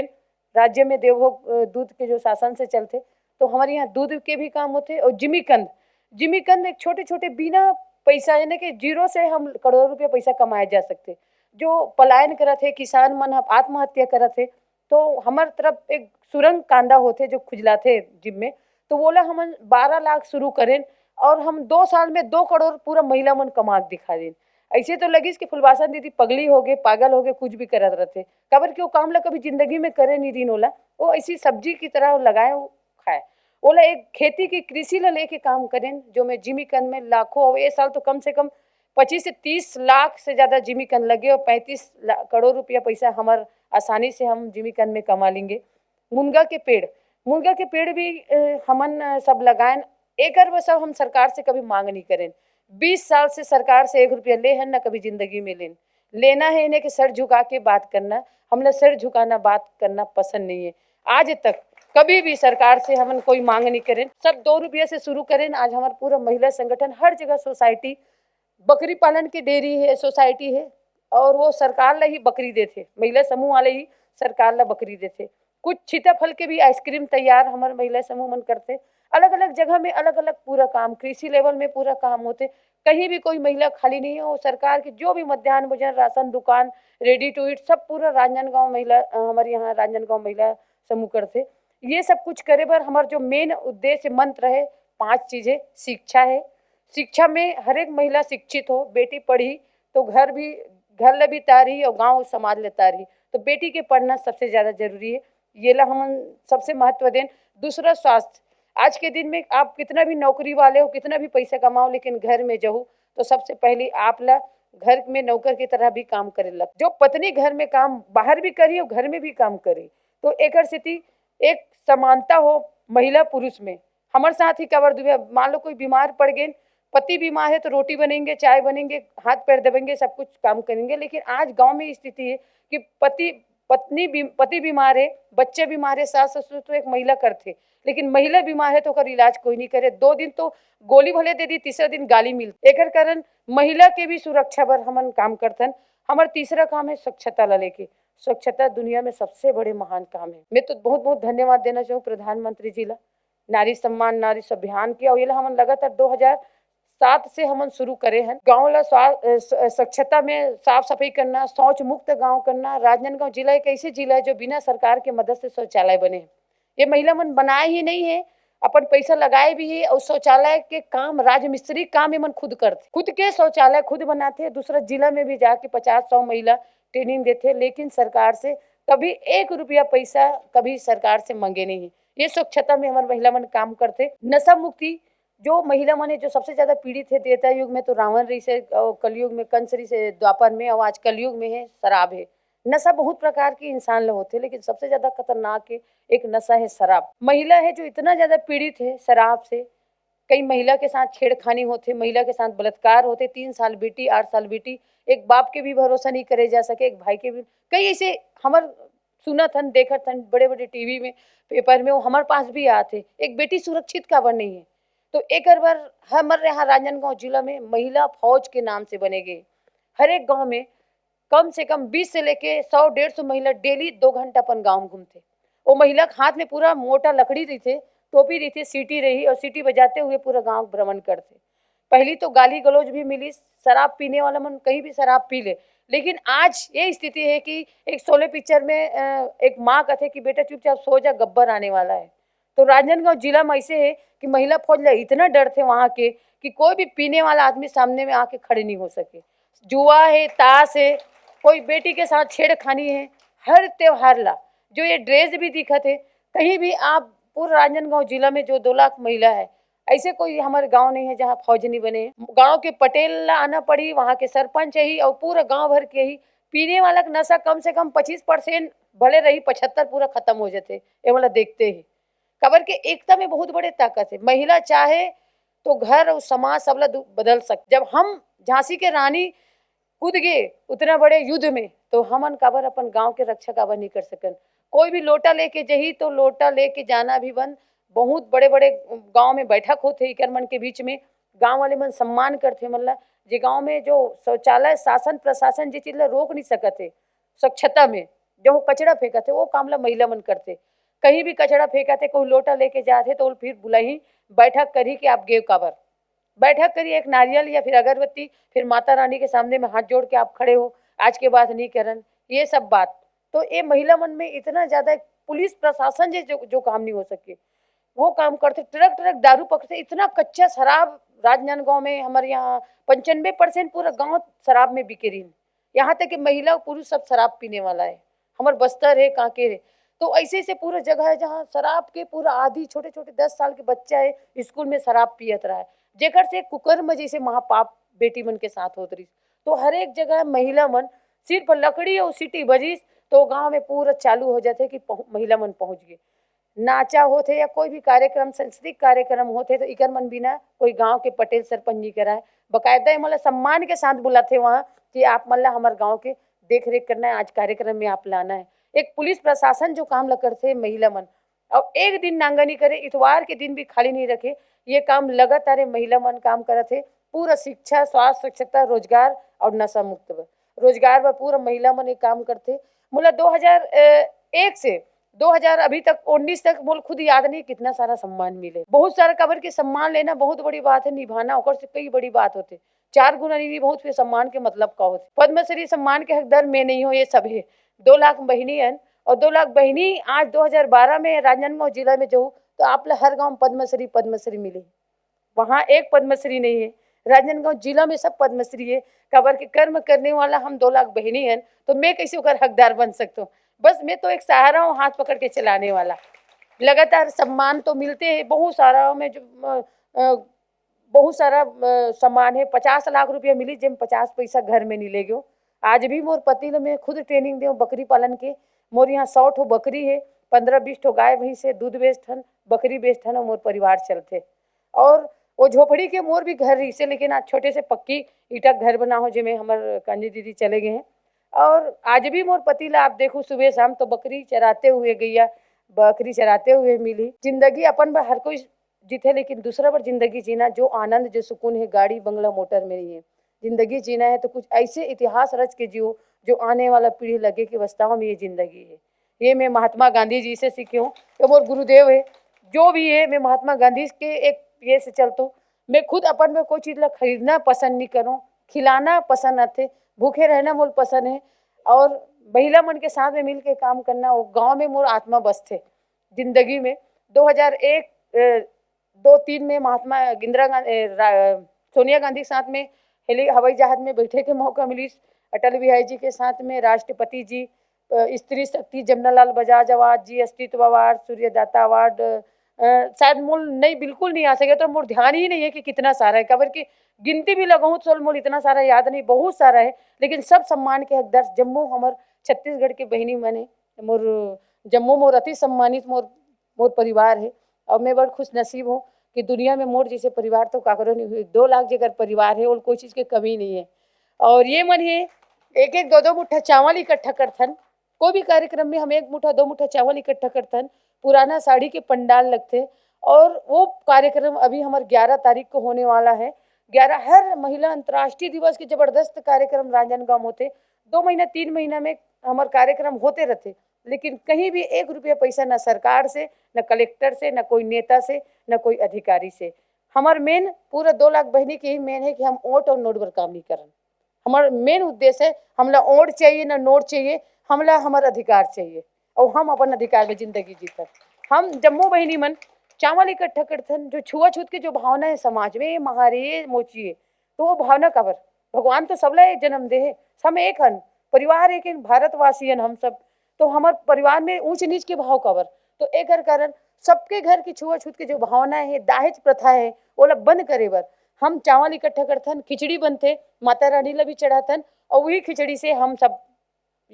राज्य में देवभोग दूध के जो शासन से चलते, तो हमारे यहाँ दूध के भी काम होते। और जिमीकंद एक छोटे छोटे बिना पैसा, यानी कि जीरो से हम करोड़ों रुपया पैसा कमाए जा सकते। जो पलायन करत है किसान मन आत्महत्या करत है, तो हमार तरफ एक सुरंग कांदा होते जो खुजलाते जिम में, तो बोला हम 12 लाख शुरू करें, और हम 2 साल में 2 करोड़ पूरा महिला मन कमा दिखा दें। ऐसे तो लगी कि फुलवासन दीदी पगली हो गए, पागल हो गए, कुछ भी करत रहते, कबर क्यों काम ला कभी जिंदगी में करे नहीं दिन होला, वो ऐसी सब्जी की तरह लगाए वो खाए, बोला एक खेती की कृषि ला लेके काम करें, जो मैं जिमीकंद में लाखों, ये साल तो कम से कम 25 से 30 लाख से ज़्यादा जिमीकंद लगे, और 35 करोड़ रुपया पैसा हमार आसानी से हम जिमीकंद में कमा लेंगे। मुनगा के पेड़ भी हमन सब लगाएं, एक वो सब हम सरकार से कभी मांग नहीं करें, 20 साल से सरकार से 1 रुपया ले है ना कभी जिंदगी में लेना है इन्हें कि सर झुका के बात करना, हमने सर झुकाना बात करना पसंद नहीं है। आज तक कभी भी सरकार से हमन कोई मांग नहीं करें, सब 2 रुपया से शुरू करें। आज हमारा पूरा महिला संगठन हर जगह सोसाइटी, बकरी पालन की डेयरी है, सोसाइटी है, और वो सरकार ला ही बकरी देते, महिला समूह वाले ही सरकार ला बकरी देते। कुछ सीताफल के भी आइसक्रीम तैयार हमारे महिला समूह मन करते, अलग अलग जगह में अलग अलग पूरा काम, कृषि लेवल में पूरा काम होते, कहीं भी कोई महिला खाली नहीं है। वो सरकार की जो भी मध्याह्न भोजन, राशन दुकान, रेडी टू ईट सब पूरा राजनांदगांव महिला, हमारे यहाँ राजनांदगांव महिला समूह करते। ये सब कुछ करे बर हमारा जो मेन उद्देश्य मंत्र है 5 चीज़ें, शिक्षा है, शिक्षा में हर एक महिला शिक्षित हो, बेटी पढ़ी तो घर ला भी तारी और गाँव समाज ले तारी। तो बेटी के पढ़ना सबसे ज़्यादा जरूरी है, ये ला हम सबसे महत्व दें। दूसरा स्वास्थ्य, आज के दिन में आप कितना भी नौकरी वाले हो, कितना भी पैसा कमाओ, लेकिन घर में जाओ तो सबसे पहले आप ला घर में नौकर की तरह भी काम करे लग। जो पत्नी घर में काम बाहर भी करी और घर में भी काम करे, तो एक स्थिति एक समानता हो महिला पुरुष में। हमारे साथ ही कवर दुबे, मान लो कोई बीमार पड़ गए, पति बीमार है तो रोटी बनेंगे, चाय बनेंगे, हाथ पैर दबेंगे, सब कुछ काम करेंगे। लेकिन आज गांव में स्थिति है कि पति बीमार है, बच्चे बीमार है, सास ससुर तो एक महिला करते, लेकिन महिला बीमार है तो ओकर इलाज कोई नहीं करे। 2 दिन तो गोली भले दे दी, तीसरा दिन गाली मिलती। एकर कारण महिला के भी सुरक्षा पर हमन काम करथन। हमारा तीसरा काम है स्वच्छता ला लेके। स्वच्छता दुनिया में सबसे बड़े महान काम है। मैं तो बहुत बहुत धन्यवाद देना चाहूँ प्रधानमंत्री जी ला, नारी सम्मान नारी अभियान किया, और ये हमन लगातार 2007 से हमन शुरू करे हैं। गाँव ला स्वच्छता में साफ सफाई करना, शौच मुक्त गाँव करना। राजनांदगांव जिला एक ऐसे जिला है जो बिना सरकार के मदद से शौचालय बने हैं। ये महिला मन बनाए ही नहीं है, अपन पैसा लगाए भी है, और शौचालय के काम राजमिस्त्री काम ये मन खुद करते, खुद के शौचालय खुद बनाते। दूसरा जिला में भी जाके 50-100 महिला ट्रेनिंग देते, लेकिन सरकार से कभी 1 रुपया पैसा कभी सरकार से मांगे नहीं। ये स्वच्छता में हमारे महिला मन काम करते। नशा मुक्ति, जो महिला मन है जो सबसे ज्यादा पीड़ित है, त्रेता युग में तो रावण रही से, कलयुग में कंस रही से, द्वापर में, और आज कलयुग में है शराब है। नशा बहुत प्रकार के इंसान लोग होते, लेकिन सबसे ज्यादा खतरनाक है एक नशा है शराब। महिला है जो इतना ज्यादा पीड़ित है शराब से, कई महिला के साथ छेड़खानी होते, महिला के साथ बलात्कार होते। 3 साल बेटी, 8 साल बेटी, एक बाप के भी भरोसा नहीं करे जा सके, एक भाई के भी। कई ऐसे हमार सुना थन, देखा थन बड़े बड़े टीवी में, पेपर में, वो हमारे पास भी आते। एक बेटी सुरक्षित काबर नहीं है, तो एक बार हमारे यहाँ राजनांदगांव जिला में महिला फौज के नाम से बनेगे। हर एक गाँव में कम से कम 20 से लेके 100-150 महिला डेली 2 घंटा अपन गाँव घूमते। वो महिला के हाथ में पूरा मोटा लकड़ी रही थे, टोपी रही थी, सीटी रही, और सीटी बजाते हुए पूरा गांव भ्रमण करते। पहली तो गाली गलौज भी मिली, शराब पीने वाला मन कहीं भी शराब पी ले। लेकिन आज ये स्थिति है कि एक शोले पिक्चर में एक माँ कहते कि बेटा चुपचाप सो जा, गब्बर आने वाला है। तो राजनांदगांव जिला में ऐसे है कि महिला फौज ला इतना डर थे वहाँ के कि कोई भी पीने वाला आदमी सामने में आके खड़े नहीं हो सके। जुआ है, ताश है, कोई बेटी के साथ छेड़खानी है। हर त्योहार ला जो ये ड्रेस भी दिखा थे, कहीं भी आप पूरा राजनांदगांव जिला में जो 2 लाख महिला है, ऐसे कोई हमारे गांव नहीं है जहां फौज नहीं बने। गांव के पटेल ला आना पड़ी, वहां के सरपंच ही, और पूरा गांव भर के ही पीने वाला नशा कम से कम 25% भले रही, 75 पूरा खत्म हो जाते। ये वाला देखते ही खबर के एकता में बहुत बड़े ताकत है। महिला चाहे तो घर और समाज सबला बदल सकते। जब हम झांसी के रानी कूद गए उतना बड़े युद्ध में, तो हमन काबर अपन गांव के रक्षा काबर नहीं कर सकन। कोई भी लोटा लेके जही तो लोटा लेके जाना भी बंद। बहुत बड़े बड़े गांव में बैठक होते, इकर मन के बीच में गांव वाले मन सम्मान करते। मतलब जे गांव में जो शौचालय शासन प्रशासन जी चीज ला रोक नहीं सकते, स्वच्छता में जो कचरा फेंकते वो काम ला महिला मन करते। कहीं भी कचरा फेंकते, कोई लोटा लेके जाते तो फिर बुलाई बैठक करी कि आप गेव काबर, बैठक करी, एक नारियल या फिर अगरबत्ती, फिर माता रानी के सामने में हाथ जोड़ के आप खड़े हो, आज के बाद नहीं करन, ये सब बात। तो ये महिला मन में इतना ज्यादा, पुलिस प्रशासन जो काम नहीं हो सके वो काम करते। ट्रक ट्रक दारू पकड़ते, इतना कच्चा शराब राजनांदगांव में हमारे यहाँ 95% पूरा गांव शराब में बिके रही। यहाँ तक कि महिला पुरुष सब शराब पीने वाला है। हमारे बस्तर है, कांकेर है, तो ऐसे से पूरा जगह है जहाँ शराब के पूरा आधी, छोटे छोटे 10 साल के बच्चा है स्कूल में शराब पियत रहा है, जेकर से कुकर्म जैसे महापाप बेटी मन के साथ होत रही। तो हर एक जगह महिला मन सिर्फ लकड़ी और सीटी बजीस तो गांव में पूरा चालू हो जाते कि महिला मन पहुंच गए। नाचा होते या कोई भी कार्यक्रम, सांस्कृतिक कार्यक्रम होते, तो इकर मन बिना कोई गांव के पटेल सरपंच जी कराए, बकायदा मतलब सम्मान के साथ बुलाते वहाँ कि आप मतलब हमारे गाँव के देख रेख करना है, आज कार्यक्रम में आप लाना है। एक पुलिस प्रशासन जो काम ल करते महिला मन, और एक दिन नांगा नहीं करे, इतवार के दिन भी खाली नहीं रखे, ये काम लगातार महिला मन काम करते। पूरा शिक्षा, स्वास्थ्य, स्वच्छता, रोजगार और नशा मुक्त रोजगार पर पूरा महिला मन एक काम करते। मुला 2001 से 2000 अभी तक 19 तक बोल खुद याद नहीं कितना सारा सम्मान मिले। बहुत सारा कबर के सम्मान लेना बहुत बड़ी बात है, निभाना ओकर से कई बड़ी बात होते। 4 गुना नहीं, बहुत फिर सम्मान के मतलब का होते। पद्मश्री सम्मान के हकदार मैं नहीं हो, ये सब है। 2 लाख बहिनी है, और 2 लाख बहिनी आज 2012 में राजनांदगांव जिला में जो तो आप हर गाँव पद्मश्री मिले, वहाँ एक पद्मश्री नहीं है। राजनांदगांव जिला में सब पद्मश्री है, काबर के कर्म करने वाला हम 2 लाख बहनी हैं, तो मैं कैसे ओकर हकदार बन सकता हूँ। बस मैं तो एक सहारा हूँ हाथ पकड़ के चलाने वाला। लगातार सम्मान तो मिलते हैं बहुत सारा, में जो बहुत सारा सम्मान है। 50 लाख रुपया मिली जिन 50 पैसा घर में नहीं ले गयो। आज भी मोर पति ने मैं खुद ट्रेनिंग दे बकरी पालन के। मोर यहाँ 100 ठो बकरी है, 15-20 ठो गाय भैंस है, दूध बेचथन, बकरी बेचथन और मोर परिवार चलते। और वो झोपड़ी के मोर भी घर रही से, लेकिन आज छोटे से पक्की ईटा घर बना हो जिसमें हमारे कांजी दीदी चले गए हैं। और आज भी मोर पति ला आप देखो सुबह शाम तो बकरी चराते हुए गैया, बकरी चराते हुए मिली। जिंदगी अपन पर हर कोई जीते, लेकिन दूसरा पर जिंदगी जीना, जो आनंद जो सुकून है गाड़ी बंगला मोटर में नहीं है। जिंदगी जीना है तो कुछ ऐसे इतिहास रच के जियो जो आने वाला पीढ़ी लगे कि वास्तव में ये जिंदगी है। ये मैं महात्मा गांधी जी से सीखी हूँ, ये मोर गुरुदेव है। जो भी है मैं महात्मा गांधी के एक ये से चलता हूँ। मैं खुद अपन में कोई चीज़ ला खरीदना पसंद नहीं करूँ, खिलाना पसंद आते, भूखे रहना मोल पसंद है। और महिला मन के साथ में मिल के काम करना, वो गाँव में मोर आत्मा बस थे। जिंदगी में 2001 2-3 में महात्मा इंदिरा गांधी सोनिया गांधी के साथ में हवाई जहाज में बैठे के मौका मिली। अटल बिहारी जी के साथ में राष्ट्रपति जी, स्त्री शक्ति जमनालाल बजाज अवार्ड जी, अस्तित्व अवार्ड, सूर्यदाता अवार्ड, शायद मूल नहीं बिल्कुल नहीं आ सके, तो मोर ध्यान ही नहीं है कि कितना सारा है। खबर की गिनती भी लगाऊँ तो मोल इतना सारा याद नहीं, बहुत सारा है। लेकिन सब सम्मान के हकदार जम्मू हमार छत्तीसगढ़ के बहनी मन है। मोर जम्मू मोर अति सम्मानित मोर परिवार है। और मैं बड़ खुश नसीब हूँ कि दुनिया में मोर जैसे परिवार तो काकरो नहीं हुई। 2 लाख जेकर परिवार है और कोई चीज़ की कमी नहीं है। और ये मन है एक एक 2-2 मुठ्ठा चावल इकट्ठा करथन। कोई भी कार्यक्रम में हम 1 मुठ्ठा 2 मुठ्ठा चावल इकट्ठा करथन। पुराना साड़ी के पंडाल लगते और वो कार्यक्रम अभी हमारे 11 तारीख को होने वाला है। 11 हर महिला अंतर्राष्ट्रीय दिवस के जबरदस्त कार्यक्रम राजनांदगांव होते। 2 महीना 3 महीना में हमारे कार्यक्रम होते रहते, लेकिन कहीं भी 1 रुपया पैसा न सरकार से, न कलेक्टर से, न कोई नेता से, न कोई अधिकारी से। हमार मेन पूरा 2 लाख बहनी के ही मेन है कि हम वोट और नोट पर काम नहीं करन। हमारा मेन उद्देश्य है हमला वोट चाहिए न नोट चाहिए, हमला हमारा अधिकार चाहिए और हम अपन अधिकार में जिंदगी जीतन। हम जम्मू बहनी मन चावल इकट्ठा करथन। जो छुआछूत की जो भावना है समाज में, महारे मोचिए, तो वो भावना काबर? भगवान तो सबला एक जन्म दे है, हम एक हन, परिवार एक भारतवासी हन हम सब। तो हमारे परिवार में ऊंच नीच के भाव काबर? तो एक कारण सबके घर की छुआछूत की जो भावना है, दहेज प्रथा है, वो ला बंद करे बर हम चावल इकट्ठा करथन, खिचड़ी बनते, माता रानी ला भी चढ़ाथन और वही खिचड़ी से हम सब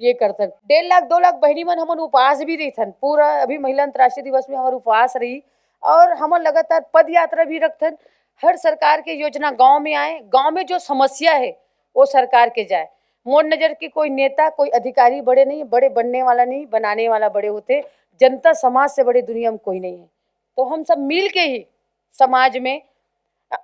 ये करथन। 1.5 लाख 2 लाख बहनी मन हमन उपवास भी रहीथन। पूरा अभी महिला अंतर्राष्ट्रीय दिवस में हमारे उपवास रही और हमन लगातार पद यात्रा भी रखथन। हर सरकार के योजना गांव में आए, गांव में जो समस्या है वो सरकार के जाए। मोर नजर के कोई नेता, कोई अधिकारी बड़े नहीं, बड़े बनने वाला नहीं, बनाने वाला बड़े होते। जनता समाज से बड़े दुनिया में कोई नहीं है। तो हम सब मिल के ही समाज में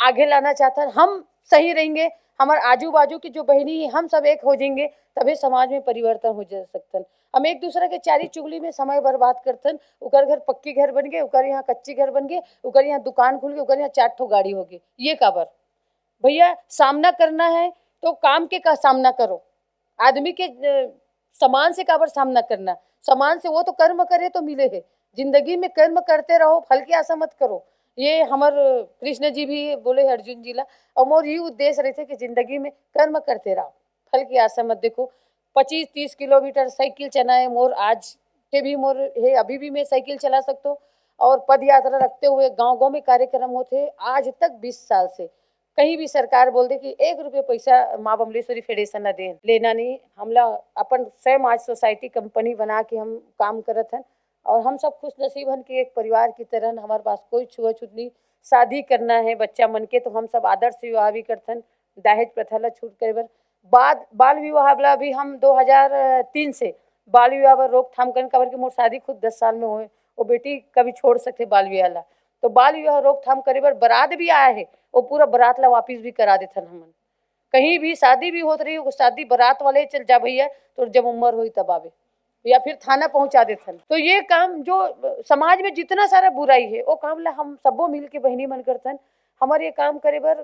आगे लाना चाहता है। हम सही रहेंगे, हमारे आजू बाजू की जो बहनी है हम सब एक हो जाएंगे, तभी समाज में परिवर्तन हो जा सकता है। हम एक दूसरे के चारी चुगली में समय बर्बाद करथन। उकर घर पक्की घर बन गए, उकर यहाँ कच्ची घर बन गए, उकर यहाँ दुकान खुल गई, उकर यहाँ 4 ठो गाड़ी हो गई। ये काबर भैया? सामना करना है तो काम के का सामना करो। आदमी के समान से काबर सामना करना? समान से वो तो कर्म करे तो मिले है। जिंदगी में कर्म करते रहो, फल की आशा मत करो। ये हमार कृष्ण जी भी बोले अर्जुन जी ला, और मोर ये उद्देश्य रहते कि जिंदगी में कर्म करते रहो, फल की आशा मत देखो। 25-30 किलोमीटर साइकिल चलाए मोर आज के भी मोर है, अभी भी मैं साइकिल चला सकता हूँ। और पद यात्रा रखते हुए गांव-गांव में कार्यक्रम होते आज तक 20 साल से। कहीं भी सरकार बोल दे कि 1 रुपया पैसा माँ बमलेश्वरी फेडरेशन न दे, लेना नहीं। हमला अपन स्वयं आज सोसाइटी कंपनी बना के हम काम करत हन और हम सब खुश नसीब हन कि एक परिवार की तरह हमारे पास कोई छुआछूत नहीं। शादी करना है बच्चा मन के तो हम सब आदर्श विवाह भी करथन, दहेज प्रथा ला छूट करे बर। बाल विवाह वाला भी हम 2003 से बाल विवाह पर रोकथाम करन, काबर कि मोर शादी खुद 10 साल में होए, वो बेटी कभी छोड़ सकते बाल विवाह ला। तो बाल विवाह रोकथाम करे बर बारात भी आया है, वो पूरा बारात ला वापिस भी करा देथन हमन। कहीं भी शादी भी होत रही, वो शादी बारात वाले चल जा भैया, तो जब उम्र हुई तब आवे, या फिर थाना पहुंचा देथन। तो ये काम जो समाज में जितना सारा बुराई है वो काम ला हम सबो मिल के बहनी मन करथन। हमारे ये काम करे बर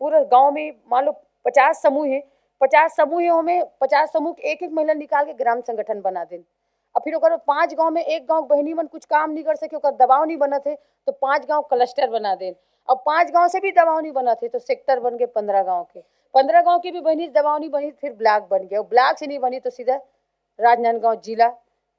पूरा गांव में मान लो 50 समूह है, 50 समूह में 50 समूह एक एक महिला निकाल के ग्राम संगठन बना दें। और फिर ओकर 5 गाँव में एक गाँव बहिनी मन कुछ काम नहीं कर सके, ओकर दबाव नहीं बनत है तो 5 गाँव क्लस्टर बना देन। अब 5 गाँव से भी दबाव नहीं बनत है तो सेक्टर बन गए 15 गाँव के। 15 गाँव की भी बहनी से दबाव नहीं बनी, फिर ब्लॉक बन गया, और ब्लॉक से नहीं बनी तो सीधा राजनांदगांव जिला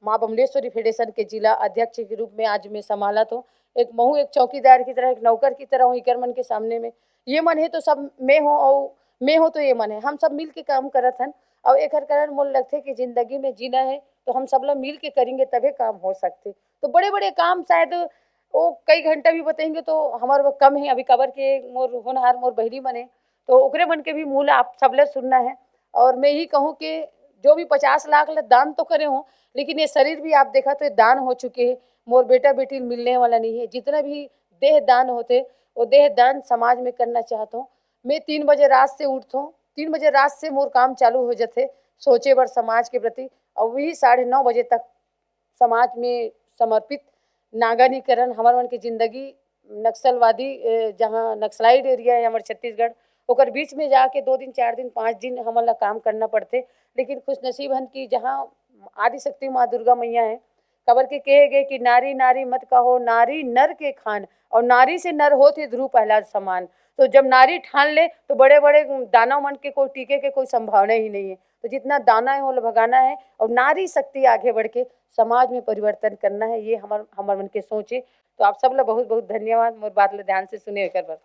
माँ बमलेश्वरी फेडरेशन के जिला अध्यक्ष के रूप में आज मैं संभाला तो एक महू एक चौकीदार की तरह, एक नौकर की तरह हूँ इकर मन के सामने में। ये मन है तो सब मैं हूँ और मैं हूँ तो ये मन है, हम सब मिल के काम करत हन। और एक कारण मोल लगते कि जिंदगी में जीना है तो हम सब लोग मिल के करेंगे तभी काम हो सकते। तो बड़े बड़े काम शायद वो कई घंटा भी बताएंगे तो हमारे वो कम है। अभी कबर के मोर होनहार मोर बहरी मन है तो ओकरे मन के भी मूल आप सब ले सुनना है। और मैं ही कहूँ कि जो भी 50 लाख दान तो करे हों, लेकिन ये शरीर भी आप देखा तो दान हो चुके हैं। मोर बेटा बेटी मिलने वाला नहीं है। जितना भी देह दान होते वो देह दान समाज में करना चाहता हूँ। मैं 3 बजे रात से उठता हूँ, 3 बजे रात से मोर काम चालू हो जाते सोचे बर समाज के प्रति, और वही 9:30 बजे तक समाज में समर्पित। नागरिकरण हमारे मन की जिंदगी नक्सलवादी जहाँ नक्सलाइड एरिया है हमारे छत्तीसगढ़, ओकर बीच में जाके 2 दिन 4 दिन 5 दिन हमारा काम करना पड़ते। लेकिन खुश नसीब हन कि जहाँ आदि शक्ति माँ दुर्गा मैया है, खबर के कहे गए कि नारी नारी मत कहो, नारी नर के खान, और नारी से नर होते ध्रुव पहलाद समान। तो जब नारी ठान ले तो बड़े बड़े दानव मन के कोई टीके के कोई संभावना ही नहीं है। तो जितना दाना है वो भगाना है और नारी शक्ति आगे बढ़ के समाज में परिवर्तन करना है, ये हमार मन के सोचे। तो आप सब लोग बहुत बहुत धन्यवाद, मोर बात ला ध्यान से सुने कर।